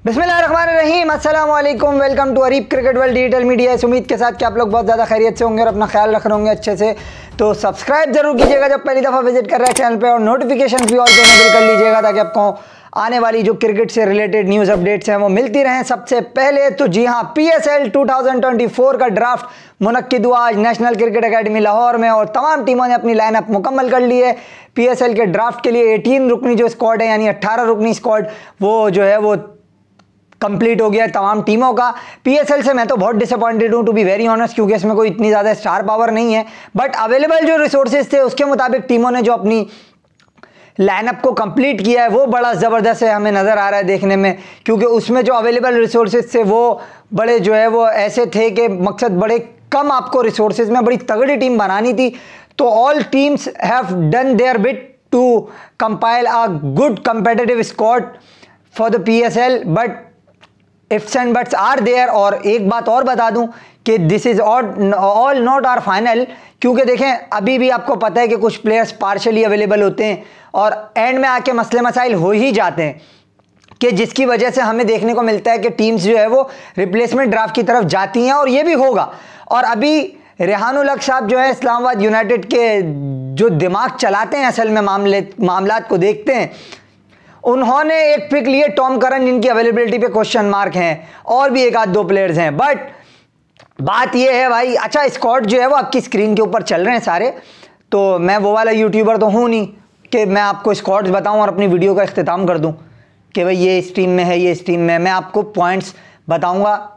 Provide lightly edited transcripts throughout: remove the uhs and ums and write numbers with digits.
बिस्मिल्लाहिर्रहमानिर्रहीम, अस्सलाम वालेकुम। Welcome to Areeb cricket world digital media. इस उम्मीद के साथ कि आप लोग बहुत ज़्यादा खैरियत से होंगे और अपना ख्याल रख रहे होंगे अच्छे से। तो सब्सक्राइब जरूर कीजिएगा जब पहली दफ़ा विजिट कर रहे हैं चैनल पे, और नोटिफिकेशन भी ऑल पे इनेबल कर लीजिएगा ताकि आपको आने वाली जो क्रिकेट से रिलेटेड न्यूज़ अपडेट्स हैं वो मिलती रहें सबसे पहले। तो जी हाँ, PSL 2024 का ड्राफ्ट मुनक्किद हुआ आज नेशनल क्रिकेट एकेडमी लाहौर में, और तमाम टीमों ने अपनी लाइनअप मुकम्मल कर ली है। PSL के ड्राफ्ट के लिए 18 रुकनी जो स्क्वाड है, यानी 18 रुकनी स्क्वाड, वो जो है वो कंप्लीट हो गया है तमाम टीमों का। PSL से मैं तो बहुत डिसअपॉइंटेड हूँ टू बी वेरी ऑनेस्ट, क्योंकि इसमें कोई इतनी ज़्यादा स्टार पावर नहीं है। बट अवेलेबल जो रिसोर्सेज थे उसके मुताबिक टीमों ने जो अपनी लाइनअप को कंप्लीट किया है वो बड़ा ज़बरदस्त है, हमें नज़र आ रहा है देखने में। क्योंकि उसमें जो अवेलेबल रिसोर्सेज थे वो बड़े जो है वो ऐसे थे कि मकसद बड़े कम आपको रिसोर्सेज में बड़ी तगड़ी टीम बनानी थी। तो all teams have done their bit to compile a good competitive squad for the PSL, but ifs and buts are there. और एक बात और बता दूं कि this is all not our final, क्योंकि देखें अभी भी आपको पता है कि कुछ प्लेयर्स पार्शली अवेलेबल होते हैं और एंड में आके मसले मसाइल हो ही जाते हैं, कि जिसकी वजह से हमें देखने को मिलता है कि टीम्स जो है वो रिप्लेसमेंट ड्राफ्ट की तरफ जाती हैं, और ये भी होगा। और अभी रेहान उल हक साहब जो है इस्लामाबाद यूनाइटेड के जो दिमाग चलाते हैं असल में मामलात को देखते हैं, उन्होंने एक पिक लिए टॉम करन, जिनकी अवेलेबिलिटी पे क्वेश्चन मार्क हैं, और भी एक आध दो प्लेयर्स हैं। बट बात ये है भाई, अच्छा स्क्वाड जो है वो आपकी स्क्रीन के ऊपर चल रहे हैं सारे, तो मैं वो वाला यूट्यूबर तो हूँ नहीं कि मैं आपको स्क्वाड्स बताऊँ और अपनी वीडियो का इख्तिताम कर दूँ कि भाई ये इस टीम में है, ये इस टीम में है। मैं आपको पॉइंट्स बताऊँगा,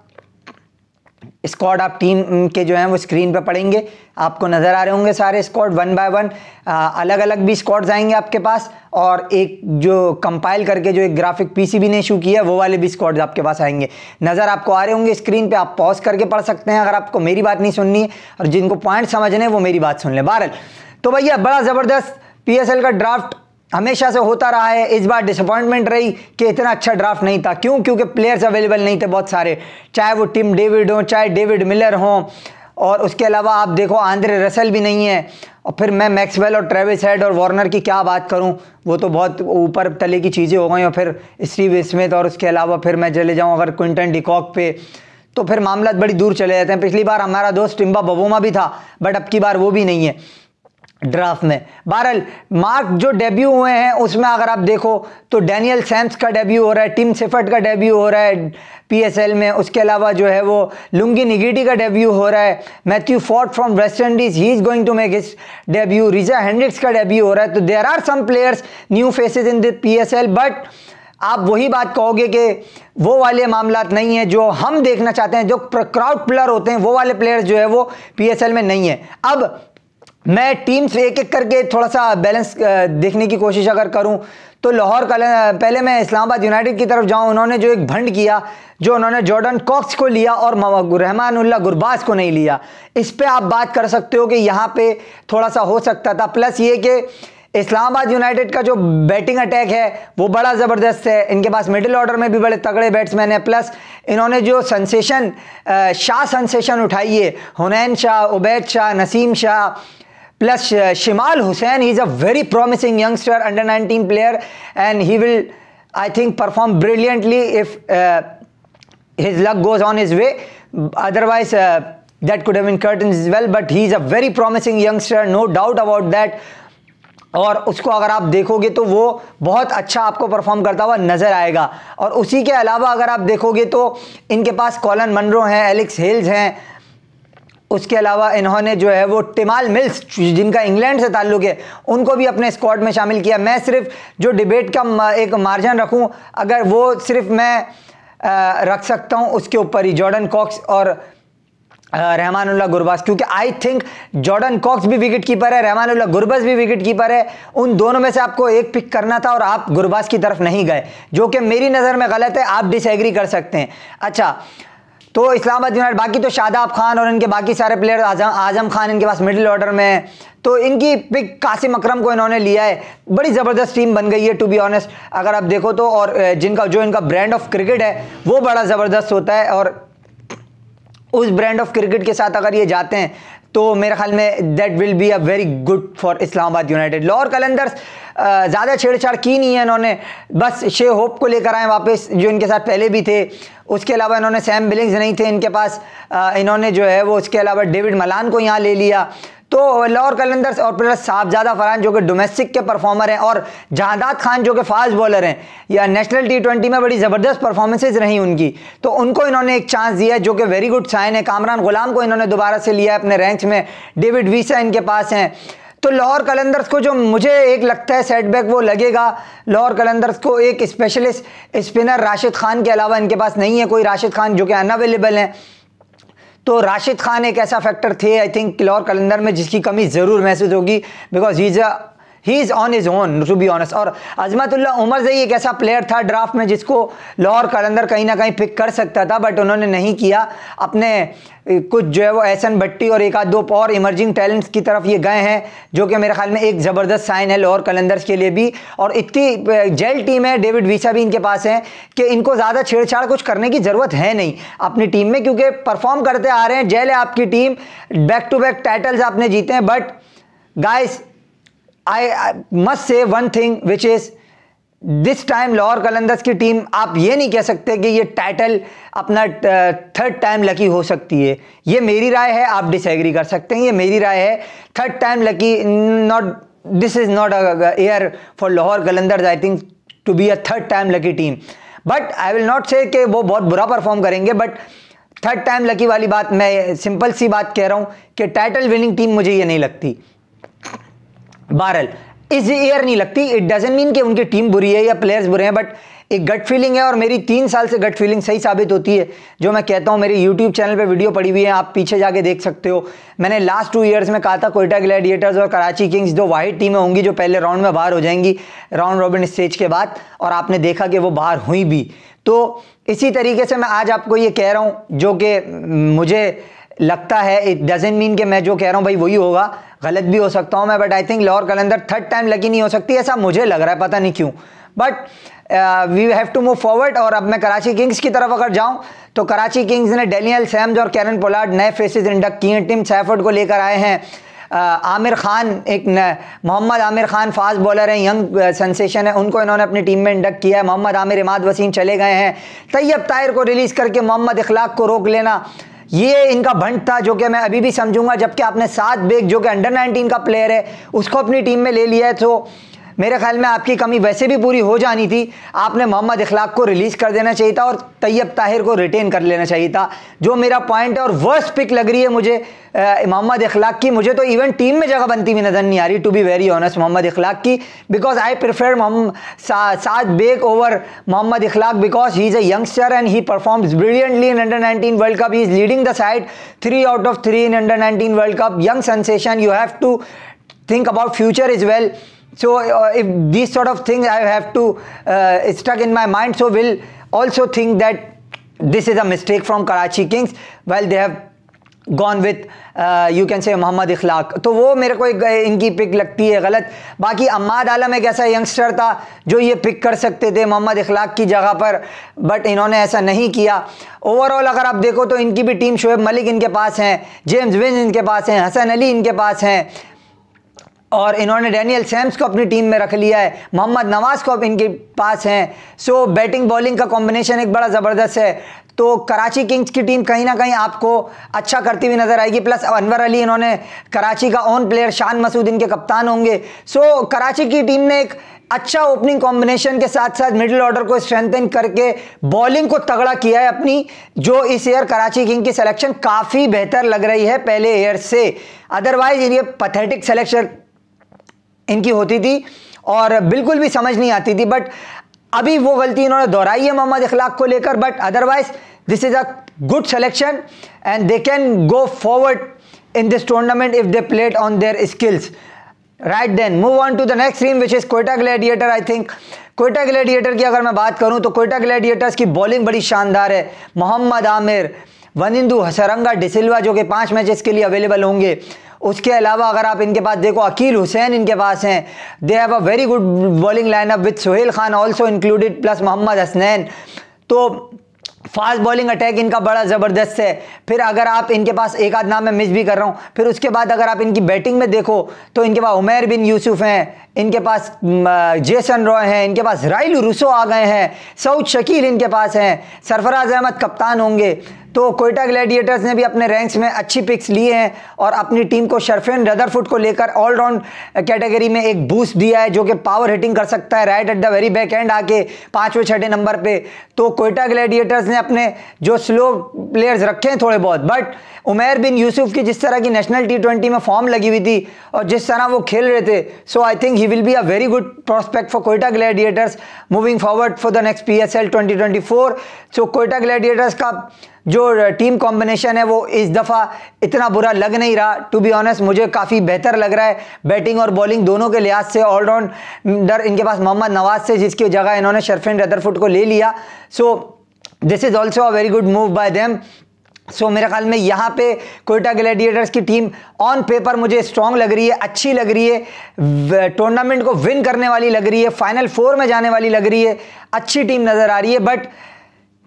स्क्वाड आप टीम के जो हैं वो स्क्रीन पे पड़ेंगे, आपको नज़र आ रहे होंगे सारे स्क्वाड वन बाय वन। अलग अलग भी स्क्वाड्स आएंगे आपके पास, और एक जो कंपाइल करके जो एक ग्राफिक PCB ने इशू किया है वो वाले भी स्क्वाड्स आपके पास आएंगे, नज़र आपको आ रहे होंगे स्क्रीन पे। आप पॉज करके पढ़ सकते हैं अगर आपको मेरी बात नहीं सुननी है, और जिनको पॉइंट समझने हैं वो मेरी बात सुन लें। बहरहाल तो भैया बड़ा ज़बरदस्त PSL का ड्राफ्ट हमेशा से होता रहा है। इस बार डिसअपॉइंटमेंट रही कि इतना अच्छा ड्राफ्ट नहीं था। क्यों? क्योंकि प्लेयर्स अवेलेबल नहीं थे बहुत सारे, चाहे वो टिम डेविड हो, चाहे डेविड मिलर हों, और उसके अलावा आप देखो आंद्रे रसेल भी नहीं है। और फिर मैं मैक्सवेल और ट्रेविस हेड और वार्नर की क्या बात करूं, वो तो बहुत ऊपर तले की चीज़ें हो गई। और फिर स्टीव स्मिथ, और उसके अलावा फिर मैं चले जाऊं अगर क्विंटन डिकॉक पे, तो फिर मामला बड़ी दूर चले जाते हैं। पिछली बार हमारा दोस्त टिम्बा बवोमा भी था, बट अब की बार वो भी नहीं है ड्राफ्ट में। बहरहाल मार्क जो डेब्यू हुए हैं उसमें अगर आप देखो तो डैनियल सैम्स का डेब्यू हो रहा है, टिम सेफर्ट का डेब्यू हो रहा है PSL में। उसके अलावा जो है वो लुंगी निगेटी का डेब्यू हो रहा है। Matthew Ford from West Indies, he is going to make his debut. Reeza Hendricks का डेब्यू हो रहा है। तो there are some players new faces in the PSL, but आप वही बात कहोगे कि वो वाले मामलात नहीं है जो हम देखना चाहते हैं। जो क्राउड प्लेयर होते हैं वो वाले प्लेयर्स जो है वो PSL में नहीं है। अब मैं टीम्स एक एक करके थोड़ा सा बैलेंस देखने की कोशिश अगर करूं तो लाहौर का पहले मैं इस्लामाबाद यूनाइटेड की तरफ जाऊं। उन्होंने जो एक भंड किया, जो उन्होंने जॉर्डन कॉक्स को लिया और रहमानुल्लाह गुरबाज को नहीं लिया, इस पे आप बात कर सकते हो कि यहाँ पे थोड़ा सा हो सकता था। प्लस ये कि इस्लामाबाद यूनाइटेड का जो बैटिंग अटैक है वो बड़ा ज़बरदस्त है, इनके पास मिडिल ऑर्डर में भी बड़े तगड़े बैट्समैन हैं। प्लस इन्होंने जो सेंसेशन उठाई है, Hunain Shah, Ubaid Shah, Naseem Shah, plus Shamyl Hussain, he is a very promising youngster, under 19 player, and he will I think perform brilliantly if his luck goes on his way. Otherwise that could have been curtains as well, but he is a very promising youngster, no doubt about that. और उसको अगर आप देखोगे तो वो बहुत अच्छा आपको परफॉर्म करता हुआ नज़र आएगा। और उसी के अलावा अगर आप देखोगे तो इनके पास कॉलन मनरो हैं, एलेक्स हेल्स हैं, उसके अलावा इन्होंने जो है वो टिमाल मिल्स जिनका इंग्लैंड से ताल्लुक़ है उनको भी अपने स्क्वाड में शामिल किया। मैं सिर्फ जो डिबेट का एक मार्जिन रखूं, अगर वो सिर्फ मैं रख सकता हूं उसके ऊपर ही जॉर्डन कॉक्स और रहमानुल्लाह गुरबाज, क्योंकि आई थिंक जॉर्डन कॉक्स भी विकेट कीपर है, रहमानुल्लाह गुरबाज भी विकेट कीपर है। उन दोनों में से आपको एक पिक करना था और आप गुरबाज की तरफ नहीं गए, जो कि मेरी नज़र में गलत है। आप डिसएग्री कर सकते हैं। अच्छा, तो इस्लामाबाद यूनाइटेड, बाकी तो शादाब खान और इनके बाकी सारे प्लेयर, आजम खान इनके पास मिडिल ऑर्डर में है, तो इनकी पिक कासिम अकरम को इन्होंने लिया है। बड़ी ज़बरदस्त टीम बन गई है टू बी ऑनेस्ट अगर आप देखो तो। और जो इनका ब्रांड ऑफ क्रिकेट है वो बड़ा ज़बरदस्त होता है, और उस ब्रांड ऑफ क्रिकेट के साथ अगर ये जाते हैं तो मेरे ख्याल में that will be a very good for Islamabad United. Lahore Qalandars ज़्यादा छेड़छाड़ की नहीं है इन्होंने, बस शे होप को लेकर आए वापस जो इनके साथ पहले भी थे। उसके अलावा इन्होंने सैम बिलिंग्स नहीं थे इनके पास, इन्होंने जो है वो उसके अलावा डेविड मलान को यहाँ ले लिया। तो लाहौर कलंदर्स और प्लस साहबजादा फरहान जो कि डोमेस्टिक के परफॉर्मर हैं और जहादात खान जो कि फास्ट बॉलर हैं, या नेशनल T20 में बड़ी ज़बरदस्त परफॉर्मेंसेज रही उनकी, तो उनको इन्होंने एक चांस दिया है जो कि वेरी गुड साइन है। कामरान गुलाम को इन्होंने दोबारा से लिया है अपने रैंक्स में, डेविड वीसा इनके पास हैं। तो लाहौर कलंदर्स को जो मुझे एक लगता है सेटबैक वो लगेगा, लाहौर कलंदर्स को एक स्पेशलिस्ट स्पिनर राशिद खान के अलावा इनके पास नहीं है कोई, राशिद खान जो कि अनअवेलेबल हैं। तो राशिद खान एक ऐसा फैक्टर थे आई थिंक लाहौर कलंदर में जिसकी कमी ज़रूर महसूस होगी, because he is on his own to be honest. और अजमतुल्ला उमर ज़ई एक ऐसा प्लेयर था ड्राफ्ट में जिसको लाहौर कलंदर कहीं ना कहीं पिक कर सकता था, बट उन्होंने नहीं किया। अपने कुछ जो है वो एहसन भट्टी और एक आध दो और इमर्जिंग टैलेंट्स की तरफ ये गए हैं, जो कि मेरे ख्याल में एक ज़बरदस्त साइन है लाहौर कलंदर्स के लिए भी। और इतनी जेल टीम है, डेविड वीसा भी इनके पास है कि इनको ज़्यादा छेड़छाड़ कुछ करने की ज़रूरत है नहीं अपनी टीम में, क्योंकि परफॉर्म करते आ रहे हैं। जेल है आपकी team, back to back titles आपने जीते हैं, but guys I must say one thing which is this time Lahore Qalandars की टीम, आप ये नहीं कह सकते कि ये टाइटल अपना थर्ड टाइम लकी हो सकती है। ये मेरी राय है, आप डिसएग्री कर सकते हैं, ये मेरी राय है। Third time lucky not, this is not a year for Lahore Qalandars I think to be a third time lucky team. But I will not say कि वो बहुत बुरा परफॉर्म करेंगे, बट थर्ड टाइम लकी वाली बात, मैं सिंपल सी बात कह रहा हूँ कि टाइटल विनिंग टीम मुझे ये नहीं लगती। बहरहाल इस ईयर नहीं लगती, इट डजंट मीन कि उनकी टीम बुरी है या प्लेयर्स बुरे हैं, बट एक गट फीलिंग है और मेरी 3 साल से गट फीलिंग सही साबित होती है। जो मैं कहता हूँ, मेरे यूट्यूब चैनल पे वीडियो पड़ी हुई है, आप पीछे जाके देख सकते हो। मैंने लास्ट 2 ईयर्स में कहा था कोयटा ग्लैडिएटर्स और कराची किंग्स 2 वाहिद टीमें होंगी जो पहले राउंड में बाहर हो जाएंगी राउंड रॉबिन स्टेज के बाद, और आपने देखा कि वो बाहर हुई भी। तो इसी तरीके से मैं आज आपको ये कह रहा हूँ जो कि मुझे लगता है, इट डजंट मीन कि मैं जो कह रहा हूँ भाई वही होगा, गलत भी हो सकता हूँ मैं, but I think Lahore Qalandar third time lucky नहीं हो सकती, ऐसा मुझे लग रहा है, पता नहीं क्यों। But we have to move forward. और अब मैं कराची किंग्स की तरफ अगर जाऊँ तो कराची किंग्स ने डेनियल सैम्स और कैरन पोलार्ड नए फेसेस इंडक्ट किए हैं। टिम सैफर्ड को लेकर आए हैं। आमिर खान, एक मोहम्मद आमिर खान फास्ट बॉलर हैं, यंग सेंसेशन है, उनको इन्होंने अपनी टीम में इंडक्ट किया है। मोहम्मद आमिर, इमाद वसीम चले गए हैं। तैयब ताहिर को रिलीज़ करके मोहम्मद इखलाक को रोक लेना, ये इनका भंड था जो कि मैं अभी भी समझूंगा। जबकि आपने साद बेग जो कि अंडर 19 का प्लेयर है उसको अपनी टीम में ले लिया है, तो मेरे ख्याल में आपकी कमी वैसे भी पूरी हो जानी थी। आपने मोहम्मद इखलाक को रिलीज़ कर देना चाहिए था और तैयब ताहिर को रिटेन कर लेना चाहिए था, जो मेरा पॉइंट है। और वर्स्ट पिक लग रही है मुझे मोहम्मद इखलाक की। मुझे तो इवन टीम में जगह बनती हुई नज़र नहीं आ रही, to be very honest, Mohammad Ikhlaq की, because I prefer Saad Baig over Mohammad Ikhlaq because he is a youngster and he performs brilliantly in under 19 world cup. He is leading the side 3 out of 3 in under 19 world cup. Young sensation, you have to think about future as well. So if these sort of things I have to stuck in my mind, so will also think that this is a mistake from Karachi Kings while they have gone with you can say Mohammad Ikhlaq. तो वो मेरे को इनकी pick लगती है गलत। बाकी अम्माद आलम एक ऐसा यंगस्टर था जो ये पिक कर सकते थे मोहम्मद इखलाक की जगह पर, बट इन्होंने ऐसा नहीं किया। ओवरऑल अगर आप देखो तो इनकी भी टीम, शोएब मलिक इनके पास हैं, जेम्स विंस इनके पास हैं, हसन अली इनके पास हैं, और इन्होंने डेनियल सैम्स को अपनी टीम में रख लिया है, मोहम्मद नवाज को अब इनके पास हैं। सो बैटिंग बॉलिंग का कॉम्बिनेशन एक बड़ा ज़बरदस्त है। तो कराची किंग्स की टीम कहीं ना कहीं आपको अच्छा करती हुई नज़र आएगी। प्लस अनवर अली, इन्होंने कराची का ओन प्लेयर, शान मसूद इनके कप्तान होंगे। सो कराची की टीम ने एक अच्छा ओपनिंग कॉम्बिनेशन के साथ साथ मिडिल ऑर्डर को स्ट्रेंथन करके बॉलिंग को तगड़ा किया है अपनी, जो इस ईयर कराची किंग की सिलेक्शन काफ़ी बेहतर लग रही है पहले ईयर से। अदरवाइज ये पैथेटिक सिलेक्शन इनकी होती थी और बिल्कुल भी समझ नहीं आती थी, बट अभी वो गलती इन्होंने दोहराई है मोहम्मद इखलाक को लेकर। But otherwise this is a good selection and they can go forward in this tournament if they played on their skills. Right, then move on to the next team which is Quetta gladiator. I think Quetta gladiator की अगर मैं बात करूं तो Quetta Gladiators की bowling बड़ी शानदार है। मोहम्मद आमिर, वनिंदु हसरंगा डिसिल्वा जो कि 5 मैचेस के लिए अवेलेबल होंगे। उसके अलावा अगर आप इनके पास देखो, अकील हुसैन इनके पास हैं। They have a very good bowling lineup with Sohail Khan also included, plus Mohammad Hasnain. तो फास्ट बॉलिंग अटैक इनका बड़ा ज़बरदस्त है। फिर अगर आप इनके पास एक आध नाम मैं मिस भी कर रहा हूँ, फिर उसके बाद अगर आप इनकी बैटिंग में देखो तो इनके पास उमैर बिन यूसुफ हैं, इनके पास जेसन रॉय हैं, इनके पास राइल रूसो आ गए हैं, सऊद शकील इनके पास हैं, सरफराज अहमद कप्तान होंगे। तो कोयटा ग्लैडिएटर्स ने भी अपने रैंक्स में अच्छी पिक्स लिए हैं और अपनी टीम को शर्फेन रदरफुड को लेकर ऑलराउंड कैटेगरी में एक बूस्ट दिया है, जो कि पावर हिटिंग कर सकता है right at the very back and आके 5वें 6ठे नंबर पे। तो कोयटा ग्लैडिएटर्स ने अपने जो स्लो प्लेयर्स रखे हैं थोड़े बहुत, बट उमैर बिन यूसुफ की जिस तरह की नेशनल T20 में फॉर्म लगी हुई थी और जिस तरह वो खेल रहे थे, so I think he will be a very good prospect for Quetta Gladiators moving forward for the next PSL 2024। So Quetta Gladiators का जो टीम कॉम्बिनेशन है वो इस दफ़ा इतना बुरा लग नहीं रहा। टू बी ऑनेस्ट मुझे काफ़ी बेहतर लग रहा है बैटिंग और बॉलिंग दोनों के लिहाज से। ऑलराउंडर इनके पास मोहम्मद नवाज से, जिसकी जगह इन्होंने शर्फिन रदरफुड को ले लिया। So this is also a very good move by them. सो मेरे ख्याल में यहाँ पे कोयटा ग्लैडिएटर्स की टीम ऑन पेपर मुझे स्ट्रॉन्ग लग रही है, अच्छी लग रही है, टूर्नामेंट को विन करने वाली लग रही है, फाइनल 4 में जाने वाली लग रही है, अच्छी टीम नज़र आ रही है। But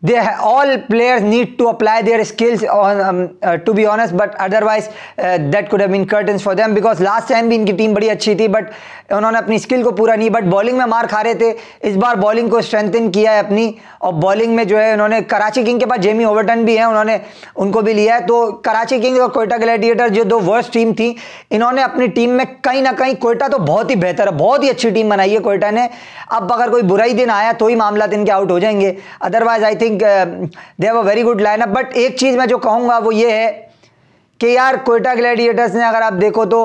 all players need to apply their skills on to be honest, but otherwise that could have been curtains for them because last time भी इनकी टीम बड़ी अच्छी थी बट उन्होंने अपनी स्किल को पूरा नहीं, बट बॉलिंग में मार खा रहे थे। इस बार बॉलिंग को स्ट्रेंथन किया है अपनी, और बॉलिंग में जो है उन्होंने कराची किंग के पास जेमी ओवरटन भी है, उन्होंने उनको भी लिया है। तो कराची किंग और कोयटा ग्लैडिएटर जो 2 वर्स्ट टीम थी, इन्होंने अपनी टीम में कहीं ना कहीं, कोयटा तो बहुत ही बेहतर है, बहुत ही अच्छी टीम बनाई है कोयटा ने। अब अगर कोई बुरा ही दिन आया तो ही मामला इनके आउट हो जाएंगे, otherwise I think they have a very good lineup. But एक चीज़ मैं जो कहूँगा वो ये है कि यार कोयटा ग्लैडिएटर्स ने अगर आप देखो तो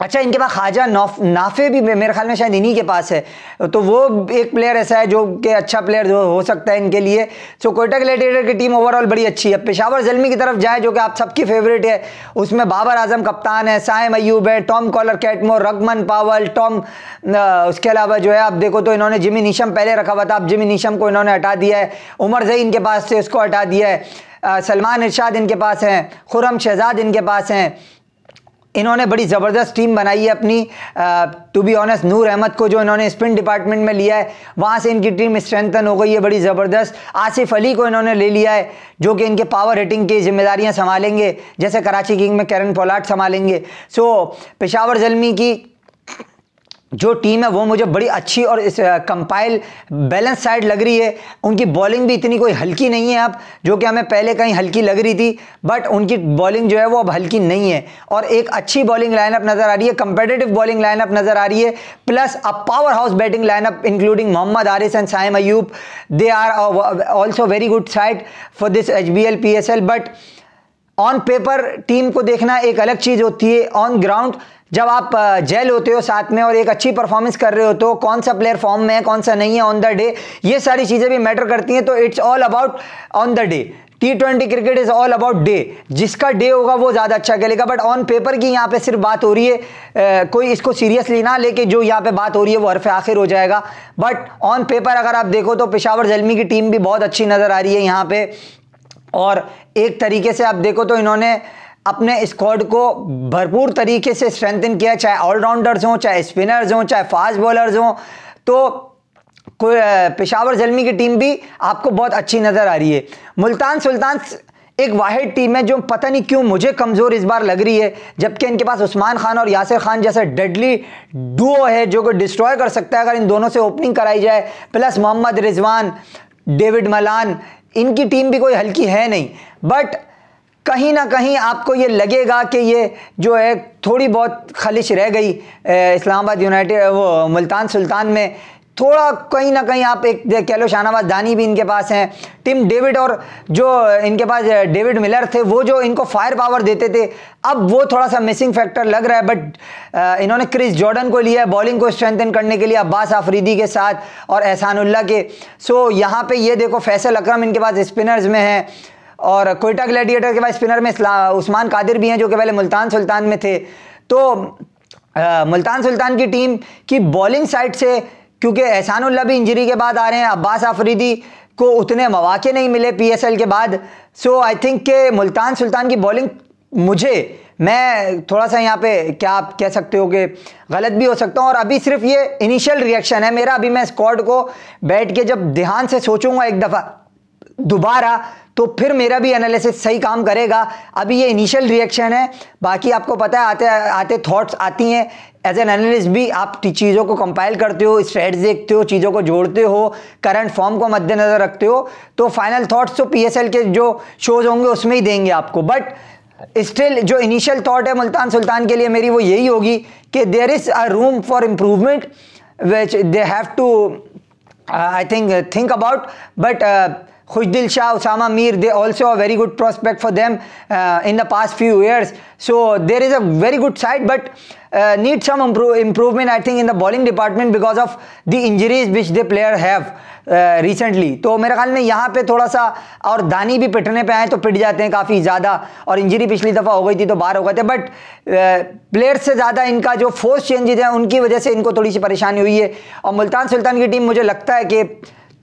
अच्छा, इनके पास ख्वाजा नाफे भी मेरे ख्याल में शायद इन्हीं के पास है, तो वो एक प्लेयर ऐसा है जो कि अच्छा प्लेयर जो हो सकता है इनके लिए। सो कोयटा ग्लैडिएटर की टीम ओवरऑल बड़ी अच्छी है। पेशावर ज़ल्मी की तरफ जाए जो कि आप सबकी फेवरेट है, उसमें बाबर आजम कप्तान है, साइम अयूब है, टॉम कॉलर कैटमोर, रगमन पावल, उसके अलावा जो है आप देखो तो इन्होंने जिमी नीशम पहले रखा हुआ था, अब जिमी नीशम को इन्होंने हटा दिया है, उमर जई इनके पास से उसको हटा दिया है, सलमान इरशाद इनके पास हैं, खुरम शहजाद इनके पास हैं। इन्होंने बड़ी ज़बरदस्त टीम बनाई है अपनी। टू बी ऑनेस्ट नूर अहमद को जो इन्होंने स्पिन डिपार्टमेंट में लिया है, वहाँ से इनकी टीम स्ट्रेंथन हो गई है बड़ी ज़बरदस्त। आसिफ अली को इन्होंने ले लिया है जो कि इनके पावर हिटिंग की जिम्मेदारियाँ संभालेंगे, जैसे कराची किंग में कैरन पोलार्ड संभालेंगे। सो पेशावर ज़ल्मी की जो टीम है वो मुझे बड़ी अच्छी और इस कंपाइल बैलेंस साइड लग रही है। उनकी बॉलिंग भी इतनी कोई हल्की नहीं है अब, जो कि हमें पहले कहीं हल्की लग रही थी, बट उनकी बॉलिंग जो है वो अब हल्की नहीं है और एक अच्छी बॉलिंग लाइनअप नज़र आ रही है, कंपेटिटिव बॉलिंग लाइनअप नज़र आ रही है, plus a power house batting lineup including Mohammad Haris and Saim Ayub. They are also very good side for this HBL PSL। But on paper team को देखना एक अलग चीज़ होती है, ऑन ग्राउंड जब आप जेल होते हो साथ में और एक अच्छी परफॉर्मेंस कर रहे हो तो कौन सा प्लेयर फॉर्म में है कौन सा नहीं है ऑन द डे, ये सारी चीज़ें भी मैटर करती हैं। तो it's all about on the day. T20 cricket is all about day, जिसका डे होगा वो ज़्यादा अच्छा खेलेगा। बट ऑन पेपर की यहाँ पे सिर्फ बात हो रही है, कोई इसको सीरियसली ना लेके जो यहाँ पे बात हो रही है वो हरफ आखिर हो जाएगा। बट ऑन पेपर अगर आप देखो तो पेशावर ज़ल्मी की टीम भी बहुत अच्छी नज़र आ रही है यहाँ पे, और एक तरीके से आप देखो तो इन्होंने अपने स्क्वाड को भरपूर तरीके से स्ट्रेंथन किया, चाहे ऑलराउंडर्स हों, चाहे स्पिनर्स हों, चाहे फास्ट बॉलर्स हों। तो पेशावर ज़ल्मी की टीम भी आपको बहुत अच्छी नज़र आ रही है। मुल्तान सुल्तान एक वाहिद टीम है जो पता नहीं क्यों मुझे कमज़ोर इस बार लग रही है, जबकि इनके पास उस्मान खान और यासिर खान जैसा डेडली डुओ है जो को डिस्ट्रॉय कर सकता है अगर इन दोनों से ओपनिंग कराई जाए, plus Mohammad Rizwan, David Malan. इनकी टीम भी कोई हल्की है नहीं, बट कहीं ना कहीं आपको ये लगेगा कि ये जो है थोड़ी बहुत खलिश रह गई इस्लामाबाद यूनाइटेड वो मुल्तान सुल्तान में, थोड़ा कहीं ना कहीं आप एक कह लो शाहनवाज दानी भी इनके पास हैं, टिम डेविड और जो इनके पास डेविड मिलर थे वो जो इनको फायर पावर देते थे, अब वो थोड़ा सा मिसिंग फैक्टर लग रहा है। बट इन्होंने क्रिस जॉर्डन को लिया है बॉलिंग को स्ट्रेंथन करने के लिए, अब्बास आफरीदी के साथ और एहसानुल्लाह के। सो यहाँ पे ये देखो फैसल अकरम इनके पास स्पिनर्स में हैं, और कोयटा ग्लैडिएटर के पास स्पिनर में उस्मान कादिर भी हैं जो कि पहले मुल्तान सुल्तान में थे। तो मुल्तान सुल्तान की टीम की बॉलिंग साइड से, क्योंकि एहसानुल्लाह भी इंजरी के बाद आ रहे हैं, अब्बास आफरीदी को उतने मौके नहीं मिले PSL के बाद। सो आई थिंक कि मुल्तान सुल्तान की बॉलिंग मैं थोड़ा सा यहाँ पे क्या आप कह सकते हो कि गलत भी हो सकता हूँ, और अभी सिर्फ ये इनिशियल रिएक्शन है मेरा। अभी मैं स्क्वाड को बैठ के जब ध्यान से सोचूंगा एक दफ़ा दोबारा, तो फिर मेरा भी एनालिसिस सही काम करेगा। अभी ये इनिशियल रिएक्शन है, बाकी आपको पता है आते आते थॉट्स आती हैं। एज एन एनालिस्ट भी आप चीज़ों को कंपाइल करते हो, स्ट्रेट्स देखते हो, चीज़ों को जोड़ते हो, करंट फॉर्म को मद्देनजर रखते हो, तो फाइनल थॉट्स तो PSL के जो शोज होंगे उसमें ही देंगे आपको। बट स्टिल जो इनिशियल थॉट है मुल्तान सुल्तान के लिए मेरी वो यही होगी कि there is a room for improvement which they have to I think about, but Khushdil Shah, Usama Mir, they also a very good prospect for them in the past few years. So there is a very good side, but need some improvement I think in the bowling department because of the injuries which the player have recently. तो मेरे ख्याल में यहाँ पे थोड़ा सा, और दानी भी पिटने पे आए तो पिट जाते हैं काफ़ी ज़्यादा, और इंजरी पिछली दफ़ा हो गई थी तो बाहर हो गए थे। बट प्लेयर से ज़्यादा इनका जो फोर्स चेंजेज हैं उनकी वजह से इनको थोड़ी सी परेशानी हुई है। और मुल्तान सुल्तान की टीम मुझे लगता है कि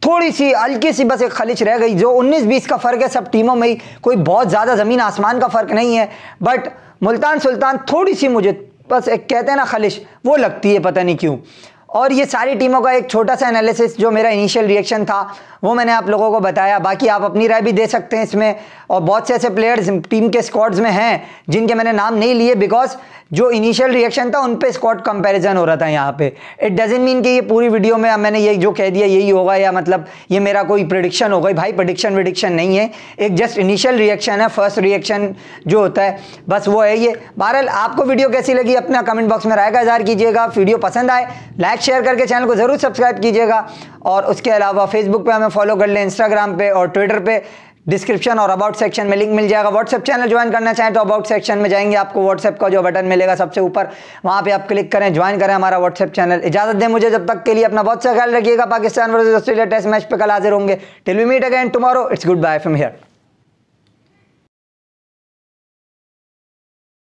थोड़ी सी हल्की सी बस एक खलिश रह गई। जो 19-20 का फ़र्क है सब टीमों में ही, कोई बहुत ज़्यादा ज़मीन आसमान का फ़र्क नहीं है, बट मुल्तान सुल्तान थोड़ी सी मुझे बस एक कहते हैं ना खलिश, वो लगती है, पता नहीं क्यों। और ये सारी टीमों का एक छोटा सा एनालिसिस जो मेरा इनिशियल रिएक्शन था वो मैंने आप लोगों को बताया। बाकी आप अपनी राय भी दे सकते हैं इसमें, और बहुत से ऐसे प्लेयर्स टीम के स्क्वाड्स में हैं जिनके मैंने नाम नहीं लिए बिकॉज जो इनिशियल रिएक्शन था उन पे स्क्वाड कंपैरिजन हो रहा था यहाँ पे। इट डजंट मीन कि ये पूरी वीडियो में मैंने ये जो कह दिया यही होगा, या मतलब ये मेरा कोई प्रेडिक्शन हो गई। भाई प्रेडिक्शन नहीं है, एक जस्ट इनिशियल रिएक्शन है, फर्स्ट रिएक्शन जो होता है बस वो है ये। बहरहाल आपको वीडियो कैसी लगी अपना कमेंट बॉक्स में राय का इज़हार कीजिएगा। वीडियो पसंद आए लाइक शेयर करके चैनल को ज़रूर सब्सक्राइब कीजिएगा, और उसके अलावा फेसबुक पे हमें फॉलो कर लें, इंस्टाग्राम पे और ट्विटर पे डिस्क्रिप्शन और अबाउट सेक्शन में लिंक मिल जाएगा। व्हाट्सएप चैनल ज्वाइन करना चाहें तो अबाउट सेक्शन में जाएंगे, आपको व्हाट्सएप का जो बटन मिलेगा सबसे ऊपर, वहाँ पे आप क्लिक करें, ज्वाइन करें हमारा व्हाट्सएप चैनल। इजाजत दें मुझे, जब तक के लिए अपना बहुत सा ख्याल रखिएगा। Pakistan versus Australia test match पे कल हाजिर होंगे। Till we meet again tomorrow, it's good bye from here.